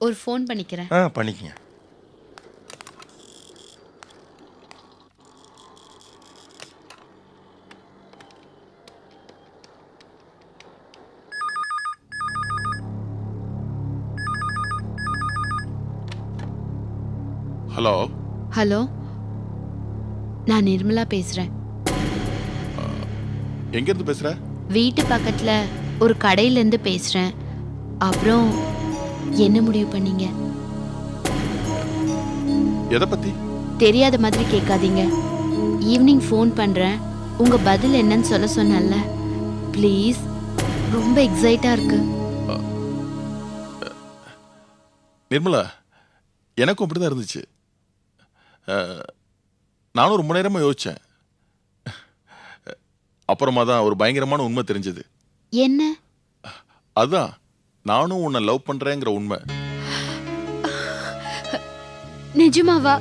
ஒரு ஃபோன் பண்ணிக்கிறேன். பண்ணிக்கங்க. ஹலோ. ஹலோ, நான் நிர்மலா பேசுறேன். எங்கேருந்து பேசுற? வீட்டு பக்கத்துல ஒரு கடையிலேருந்து பேசுறேன். அப்புறம் என்ன முடிவு பண்ணீங்க? எதை பத்தி? தெரியாத மாதிரி கேட்காதீங்க. ஈவினிங் ஃபோன் பண்றேன். உங்க பதில் என்னன்னு சொல்ல சொன்னல. ப்ளீஸ், ரொம்ப எக்ஸைட்டா இருக்கு. நிர்மலா, எனக்கும் அப்படிதான் இருந்துச்சு. நானும் ரொம்ப நேரமா யோசிச்சேன். அப்புறமா தான் ஒரு பயங்கரமான உண்மை தெரிஞ்சது. என்ன? அதான், நானும் உன்னை லவ் பண்றேங்கிற உண்மை. நிஜமாவா?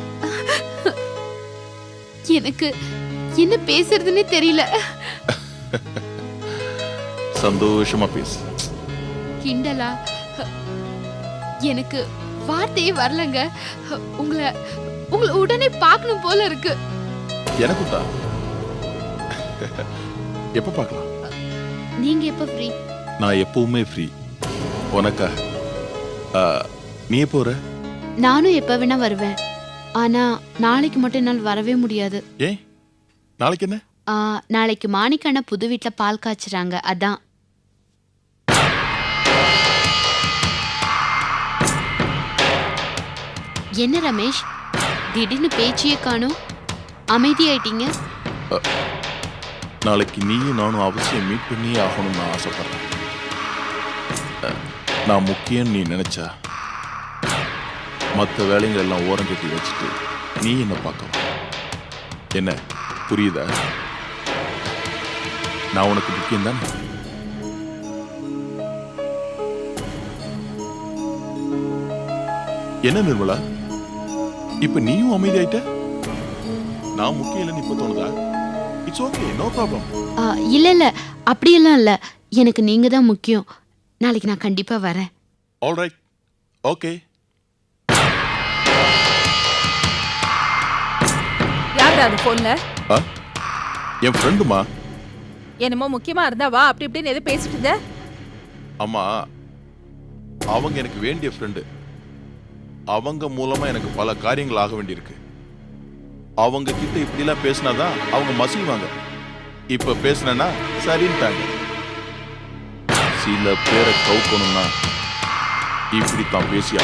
எனக்கு என்ன பேசுறதுன்னே தெரியல. சந்தோஷமா பேசு. கிண்டலா? எனக்கு வார்த்தையே வரலங்க. உங்களை உடனே பார்க்கணும் போல இருக்கு. எனக்கும் தான். எப்ப பார்க்கலாம்? நீங்க எப்ப ஃப்ரீ? நான் எப்பவுமே ஃப்ரீ. உனக்கா? நீ எப்போ வர? நானும் எப்ப வேணா வருவேன். ஆனா நாளைக்கு மட்டும் என்னால் வரவே முடியாது. ஏன்? நாளைக்கு என்ன? நாளைக்கு மாணிக்கண்ண புது வீட்டுல பால் காய்ச்சுறாங்க. அதான். என்ன ரமேஷ், திடீர்னு பேச்சியே காணும், அமைதியாயிட்டீங்க? நாளைக்கு நீயும் நானும் அவசியம் மீட் பண்ணியே ஆகணும்னு நான் ஆசைப்படுறேன். நான் முக்கியம் நீ நினைச்சா மற்ற வேலைகள் எல்லாம் ஓரம் கட்டி வச்சுட்டு நீ என்ன பார்க்க. என்ன புரியுதா? நான் உனக்கு முக்கியம் தானே? என்ன நிர்மலா, இப்ப நீயும் அமைதியாயிட்ட? நான் முக்கியம் இல்லைன்னு இப்ப தோணுதா? It's okay, no problem. இல்ல, அப்படியெல்லாம் இல்ல. எனக்கு நீங்க தான் முக்கியம். நாளைக்கு நான் கண்டிப்பா வரேன். Alright, okay. யாரா அது போன்ல? என் ஃப்ரெண்டுமா. என்னமோ முக்கியமா இருந்தா வா, அப்படி இப்படின்னு எதை பேசிட்டு இருந்த? அம்மா, அவங்க எனக்கு வேண்டிய ஃப்ரெண்டு. அவங்க மூலமா எனக்கு பல காரியங்கள் ஆக வேண்டியிருக்கு. அவங்க கிட்ட இப்படிலாம் பேசினாதான் அவங்க மசிவாங்க. இப்ப பேசினா சரின்ட்டாங்க. சில பேரை கவுக்கணும்னா இப்படித்தான் பேசியா.